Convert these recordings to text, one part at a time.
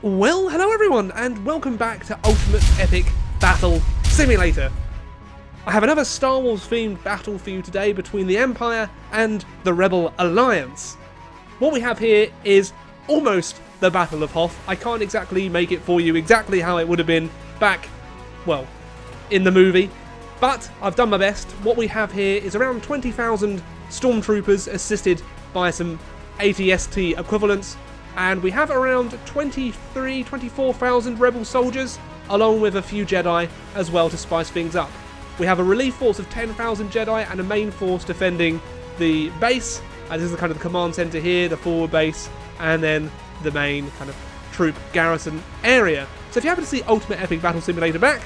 Well, hello everyone, and welcome back to Ultimate Epic Battle Simulator. I have another Star Wars themed battle for you today between the Empire and the Rebel Alliance. What we have here is almost the Battle of Hoth. I can't exactly make it for you exactly how it would have been back, well, in the movie, but I've done my best. What we have here is around 20,000 Stormtroopers assisted by some ATST equivalents, and we have around 24,000 Rebel soldiers, along with a few Jedi as well to spice things up. We have a relief force of 10,000 Jedi and a main force defending the base. This is the kind of the command center here, the forward base, and then the main kind of troop garrison area. So if you happen to see Ultimate Epic Battle Simulator back,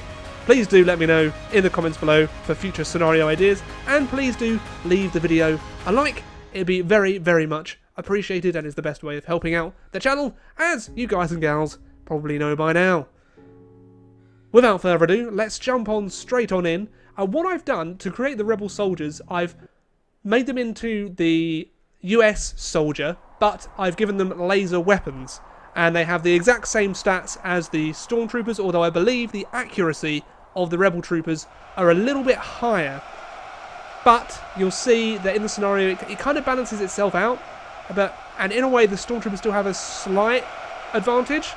please do let me know in the comments below for future scenario ideas, and please do leave the video a like. It'd be very, very much appreciated and is the best way of helping out the channel, as you guys and gals probably know by now. Without further ado, let's jump on straight on in. What I've done to create the Rebel soldiers, I've made them into the US soldier, but I've given them laser weapons, and they have the exact same stats as the Stormtroopers, although I believe the accuracy of the Rebel troopers are a little bit higher. But you'll see that in the scenario it kind of balances itself out. And in a way the Stormtroopers still have a slight advantage,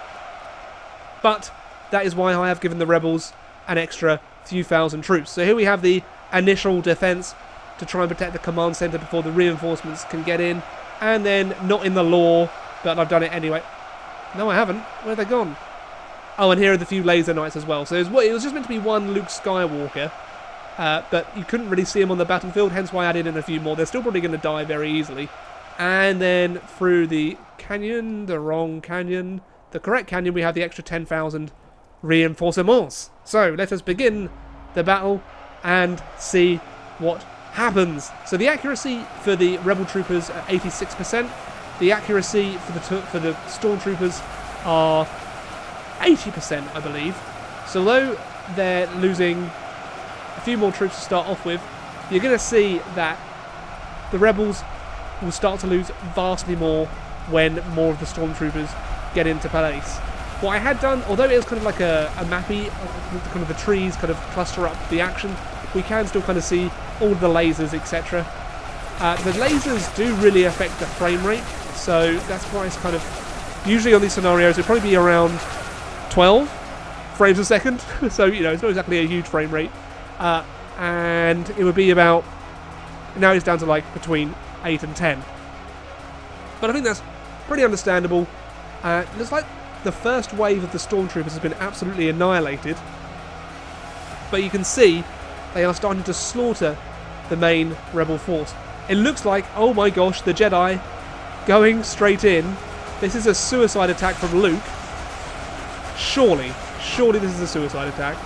but that is why I have given the Rebels an extra few thousand troops. So here we have the initial defense to try and protect the command center before the reinforcements can get in, and then not in the lore, but I've done it anyway. No, I haven't. Where have they gone? Oh, and here are the few laser knights as well. So it was just meant to be one Luke Skywalker, but you couldn't really see him on the battlefield, hence why I added in a few more. They're still probably going to die very easily. And then through the canyon, the wrong canyon, the correct canyon, we have the extra 10,000 reinforcements. So let us begin the battle and see what happens. So the accuracy for the Rebel troopers are 86%. The accuracy for the Stormtroopers are 80%, I believe. So although they're losing a few more troops to start off with, you're going to see that the Rebels will start to lose vastly more when more of the Stormtroopers get into place. What I had done, although it was kind of like a mappy, kind of the trees kind of cluster up the action, we can still kind of see all the lasers, etc. The lasers do really affect the frame rate, so that's why it's kind of, usually on these scenarios, it'd probably be around 12 frames a second, so, you know, it's not exactly a huge frame rate, and it would be about, now it's down to like between 8 and 10. But I think that's pretty understandable. Looks like the first wave of the Stormtroopers has been absolutely annihilated. But you can see they are starting to slaughter the main Rebel force. It looks like, oh my gosh, the Jedi going straight in. This is a suicide attack from Luke. Surely this is a suicide attack.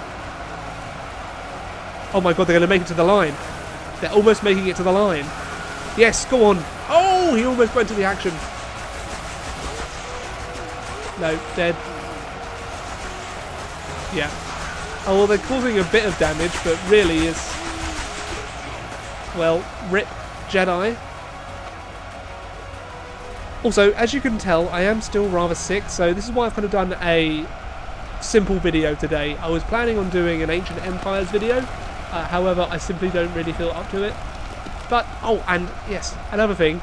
Oh my god, they're going to make it to the line. They're almost making it to the line. Yes, go on. Oh, he almost went to the action. No, dead. Yeah. Oh, well, they're causing a bit of damage, but really is... well, rip Jedi. Also, as you can tell, I am still rather sick, so this is why I've kind of done a simple video today. I was planning on doing an Ancient Empires video, however, I simply don't really feel up to it. But, oh, and yes, another thing,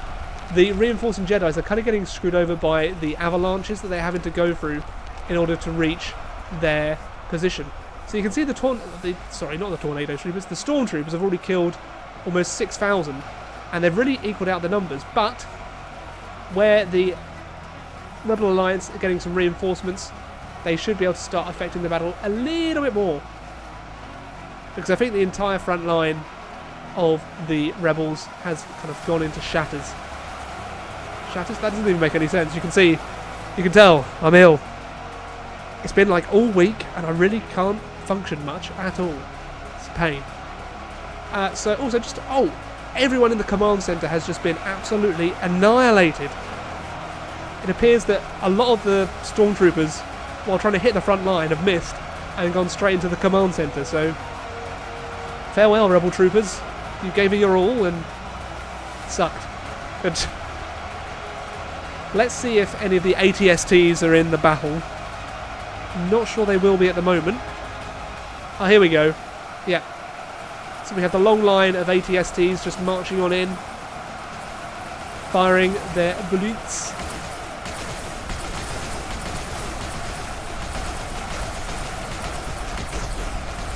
the reinforcing Jedis are kind of getting screwed over by the avalanches that they're having to go through in order to reach their position. So you can see the Tornado Troopers, the Stormtroopers have already killed almost 6,000, and they've really equaled out the numbers, but where the Rebel Alliance are getting some reinforcements, they should be able to start affecting the battle a little bit more. Because I think the entire front line of the Rebels has kind of gone into shatters. Shatters? That doesn't even make any sense. You can tell I'm ill. It's been like all week and I really can't function much at all. It's a pain. So also just, everyone in the command center has just been absolutely annihilated. It appears that a lot of the Stormtroopers, while trying to hit the front line, have missed and gone straight into the command center, so farewell, Rebel troopers. You gave it your all and sucked. But let's see if any of the ATSTs are in the battle. Not sure they will be at the moment. Oh, here we go. Yeah. So we have the long line of ATSTs just marching on in, firing their bullets.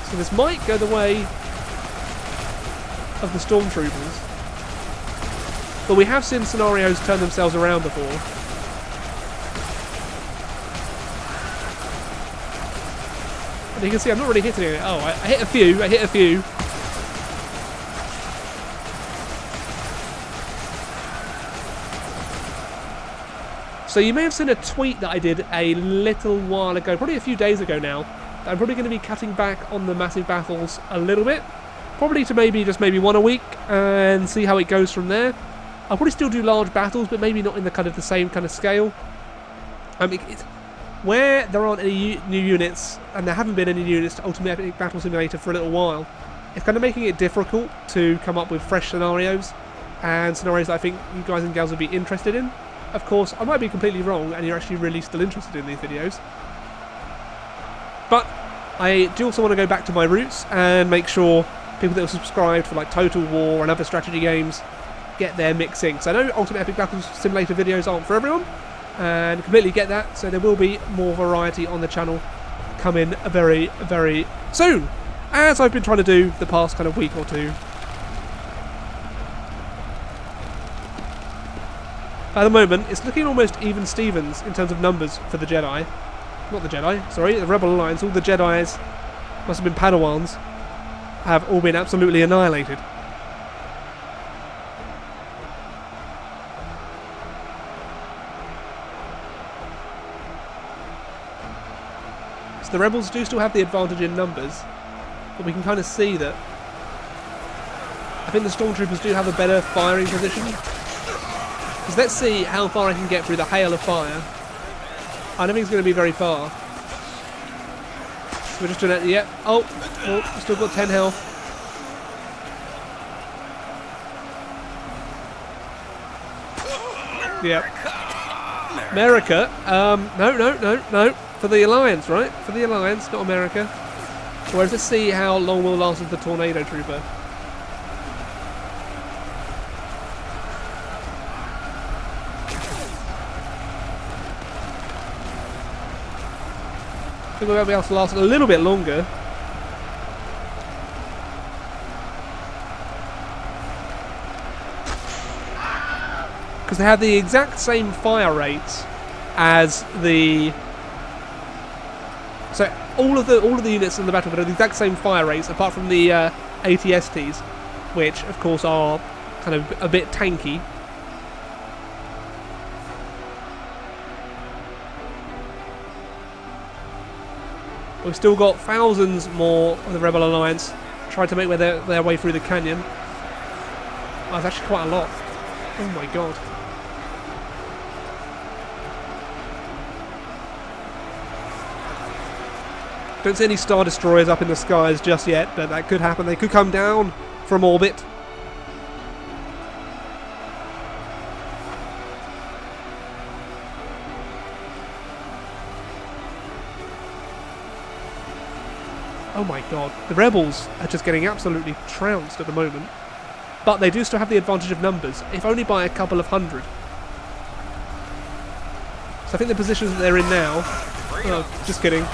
So this might go the way of the Stormtroopers. But we have seen scenarios turn themselves around before. And you can see I'm not really hitting it. Oh, I hit a few. So you may have seen a tweet that I did a little while ago, probably a few days ago now, that I'm probably going to be cutting back on the massive battles a little bit. Probably to maybe one a week and see how it goes from there. I'll probably still do large battles, but maybe not in the kind of the same kind of scale. I mean, where there aren't any new units, and there haven't been any units to Ultimate Epic Battle Simulator for a little while, it's kind of making it difficult to come up with fresh scenarios, and scenarios that I think you guys and gals would be interested in. Of course, I might be completely wrong, and you're actually really still interested in these videos. But I do also want to go back to my roots and make sure people that are subscribed for like Total War and other strategy games get their mix in. So I know Ultimate Epic Battle Simulator videos aren't for everyone, and completely get that, so there will be more variety on the channel coming very, very soon, as I've been trying to do the past kind of week or two. At the moment, it's looking almost even Stevens in terms of numbers for the Jedi. Not the Jedi, sorry, the Rebel Alliance. All the Jedis, must have been Padawans, have all been absolutely annihilated. So the Rebels do still have the advantage in numbers, but we can kind of see that I think the Stormtroopers do have a better firing position. Because let's see how far I can get through the hail of fire. I don't think it's going to be very far. So we're just doing it. Yep. Oh, we've still got 10 health. Yep. America. No. For the Alliance, right? For the Alliance, not America. Whereas let's see how long we'll last with the Tornado Trooper. I think we'll be able to last a little bit longer. Because they have the exact same fire rates as the... So all of the units in the battlefield have the exact same fire rates, apart from the ATSTs, which of course are kind of a bit tanky. We've still got thousands more of the Rebel Alliance trying to make their way through the canyon. Oh, it's actually quite a lot. Oh my god. Don't see any Star Destroyers up in the skies just yet, but that could happen. They could come down from orbit. Oh my god, the Rebels are just getting absolutely trounced at the moment. But they do still have the advantage of numbers, if only by a couple of hundred. So I think the positions that they're in now... Oh, just kidding. I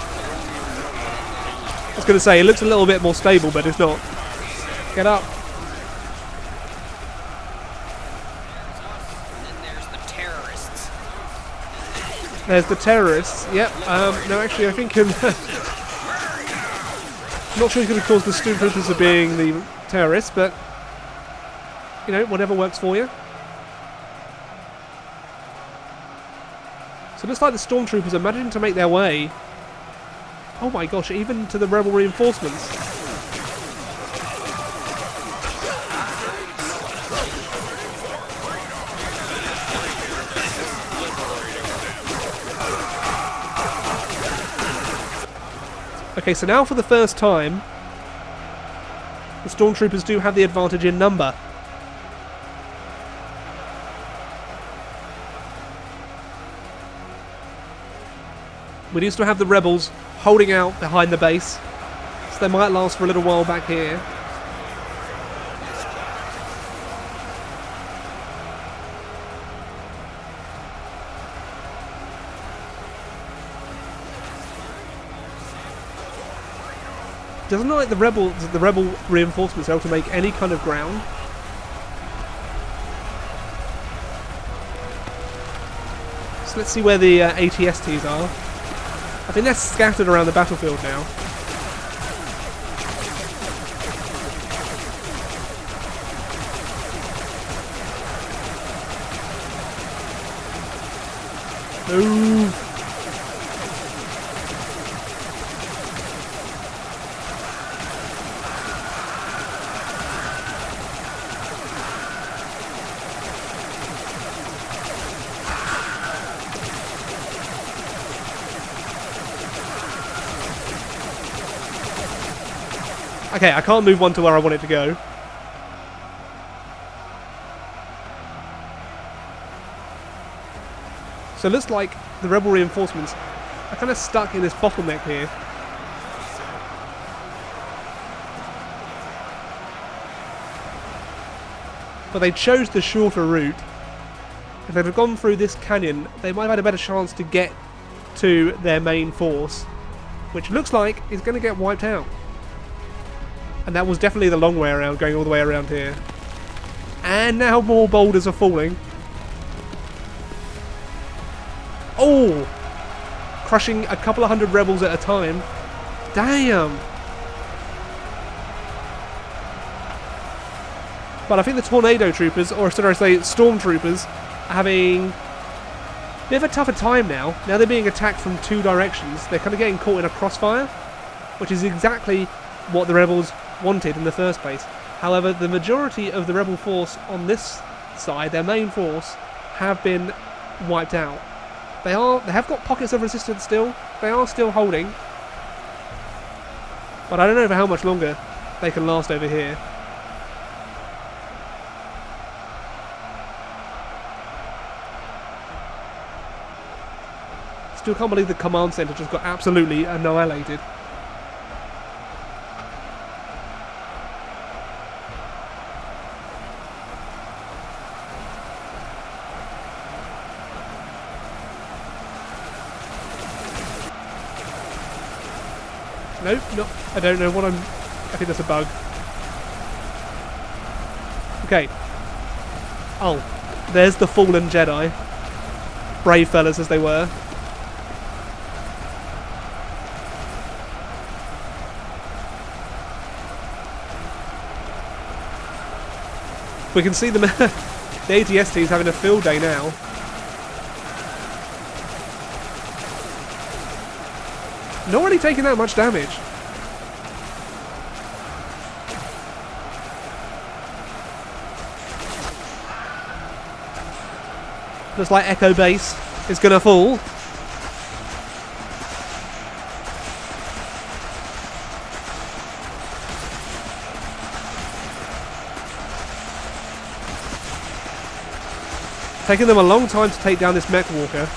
was going to say, it looks a little bit more stable, but it's not. Get up. There's the terrorists. Yep. No, actually, I think... I'm not sure he's going to cause the Stormtroopers of being the terrorists, but, you know, whatever works for you. So it looks like the Stormtroopers are managing to make their way. Oh my gosh, even to the Rebel reinforcements. Okay, so now for the first time, the Stormtroopers do have the advantage in number. We do still have the rebels holding out behind the base, so they might last for a little while back here. Doesn't look like the rebel reinforcements are able to make any kind of ground. So let's see where the ATSTs are. I think they're scattered around the battlefield now. Move! Okay, I can't move one to where I want it to go. So it looks like the rebel reinforcements are kind of stuck in this bottleneck here. But they chose the shorter route. If they'd have gone through this canyon, they might have had a better chance to get to their main force, which looks like is going to get wiped out. And that was definitely the long way around, going all the way around here. And now more boulders are falling. Oh! Crushing a couple of hundred rebels at a time. Damn! But I think the Tornado Troopers, or should I say Stormtroopers, are having a bit of a tougher time now. Now they're being attacked from two directions. They're kind of getting caught in a crossfire, which is exactly what the rebels wanted in the first place. However, the majority of the rebel force on this side, their main force, have been wiped out. They have got pockets of resistance still. They are still holding. But I don't know for how much longer they can last over here. Still can't believe the command center just got absolutely annihilated. Nope, no, I don't know what I think that's a bug. Okay. Oh, there's the fallen Jedi. Brave fellas as they were. We can see them. The ATST is having a field day now. Not really taking that much damage. Looks like Echo Base is going to fall. Taking them a long time to take down this mech walker.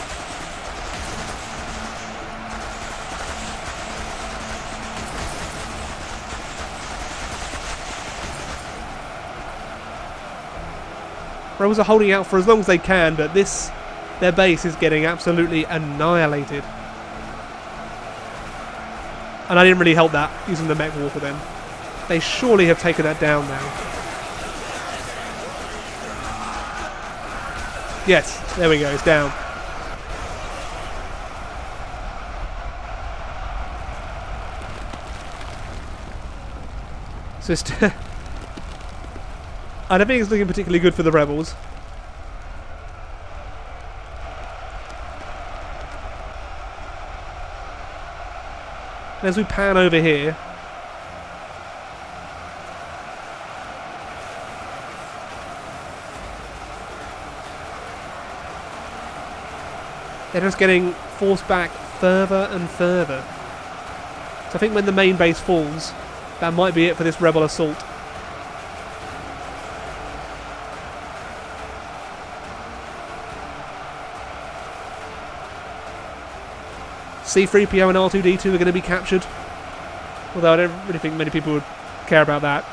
Rebels are holding out for as long as they can, but their base is getting absolutely annihilated. And I didn't really help that, using the mech walker then. They surely have taken that down now. Yes, there we go, it's down. So it's I don't think it's looking particularly good for the rebels. And as we pan over here, they're just getting forced back further and further. So I think when the main base falls, that might be it for this rebel assault. C-3PO and R2-D2 are going to be captured. Although I don't really think many people would care about that.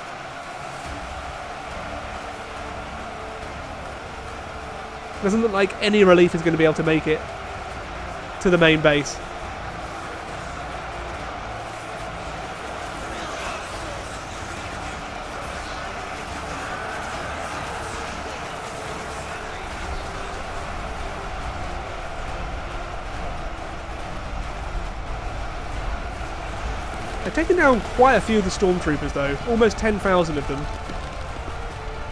Doesn't look like any relief is going to be able to make it to the main base. They're taking down quite a few of the Stormtroopers though, almost 10,000 of them.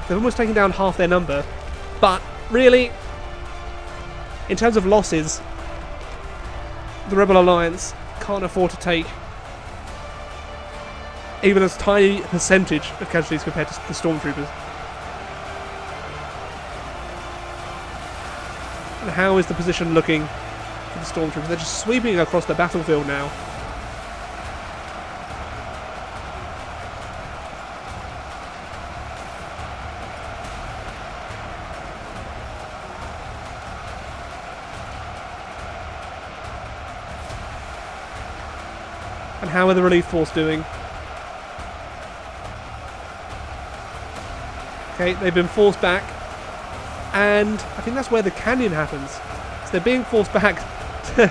They've almost taken down half their number, but really, in terms of losses, the Rebel Alliance can't afford to take even a tiny percentage of casualties compared to the Stormtroopers. And how is the position looking for the Stormtroopers? They're just sweeping across the battlefield now. And how are the relief force doing? Okay, they've been forced back. And I think that's where the canyon happens. So they're being forced back to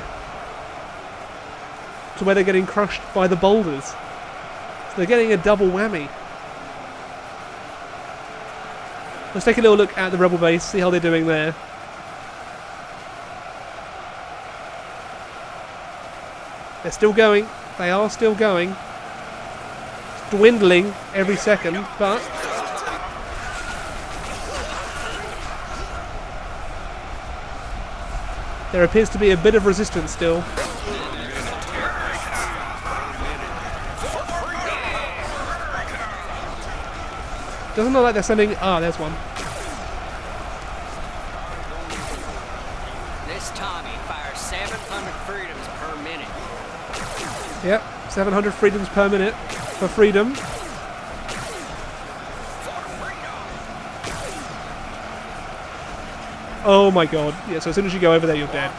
where they're getting crushed by the boulders. So they're getting a double whammy. Let's take a little look at the rebel base, see how they're doing there. They're still going. They are still going. It's dwindling every second, but there appears to be a bit of resistance still. Doesn't look like they're sending... Ah, there's one. This Tommy fires 700 freedoms per minute. Yep, 700 freedoms per minute for freedom. Oh my god. Yeah, so as soon as you go over there, you're dead.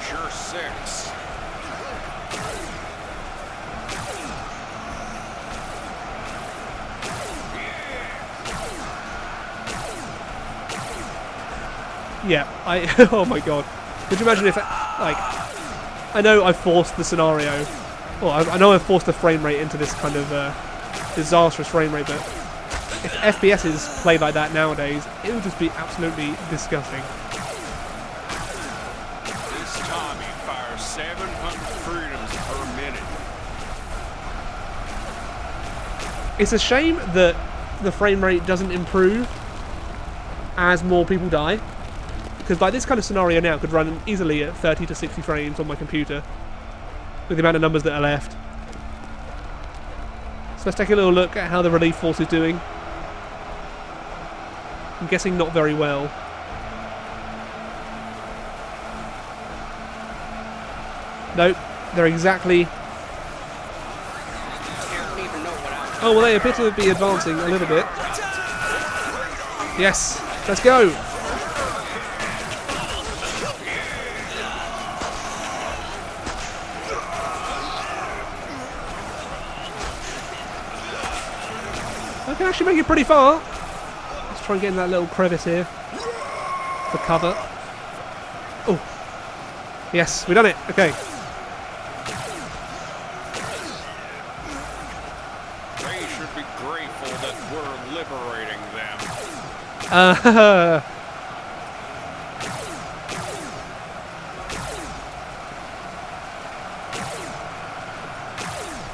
Yeah, oh my god. Could you imagine if, like, I know I forced the scenario. Well, I know I've forced the frame rate into this kind of disastrous frame rate, but if FPSs played like that nowadays, it would just be absolutely disgusting. This Tommy fires 700 freedoms per minute. It's a shame that the frame rate doesn't improve as more people die, because like this kind of scenario now could run easily at 30 to 60 frames on my computer with the amount of numbers that are left. So let's take a little look at how the relief force is doing. I'm guessing not very well. Nope, they're exactly... Oh, well, they appear to be advancing a little bit. Yes, let's go! I can actually make it pretty far. Let's try and get in that little crevice here for cover. Oh, yes, we've done it. Okay. They should be grateful that we're liberating them.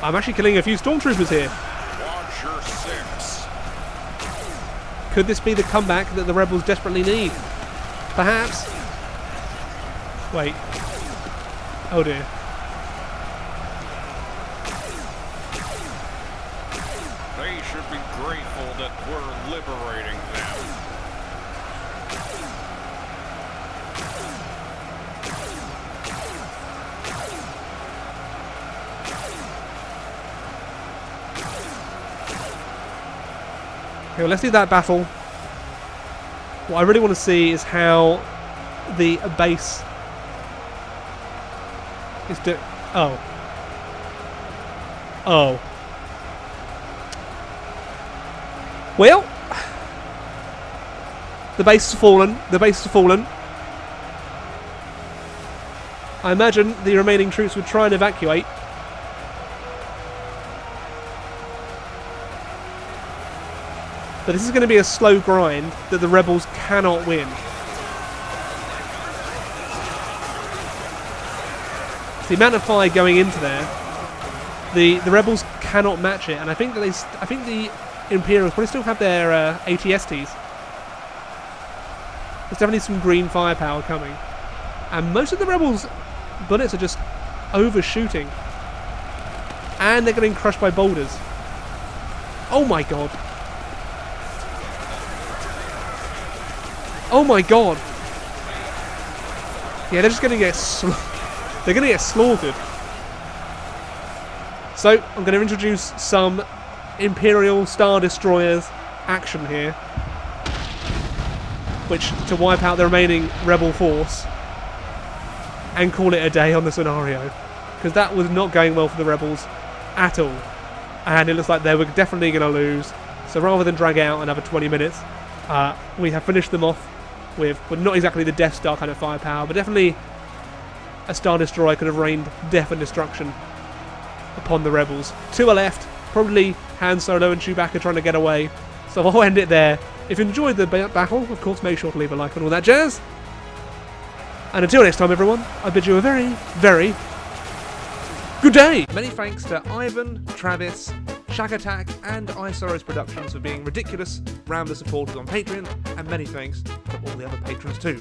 I'm actually killing a few Stormtroopers here. Watch your six. Could this be the comeback that the rebels desperately need? Perhaps. Wait. Oh dear. They should be grateful that we're liberating them. Okay, well, let's do that battle. What I really want to see is how the base is doing. Oh. Oh. Well, the base has fallen. The base has fallen. I imagine the remaining troops would try and evacuate. But this is going to be a slow grind that the rebels cannot win. The amount of fire going into there, the rebels cannot match it, and I think that I think the Imperials probably still have their ATSTs. There's definitely some green firepower coming, and most of the rebels' bullets are just overshooting, and they're getting crushed by boulders. Oh my god! Oh my god! Yeah, they're just going to get they're going to get slaughtered. So, I'm going to introduce some Imperial Star Destroyers action here, which to wipe out the remaining rebel force and call it a day on the scenario, because that was not going well for the rebels at all, and it looks like they were definitely going to lose. So rather than drag out another 20 minutes, we have finished them off with, well, not exactly the Death Star kind of firepower, but definitely a Star Destroyer could have rained death and destruction upon the rebels. To our left, probably Han Solo and Chewbacca trying to get away. So I'll end it there. If you enjoyed the battle, of course, make sure to leave a like and all that jazz. And until next time, everyone, I bid you a very, very good day. Many thanks to Ivan, Travis, Shag Attack, and Isoros Productions for being ridiculous Rambler supporters on Patreon, and many thanks to all the other patrons too.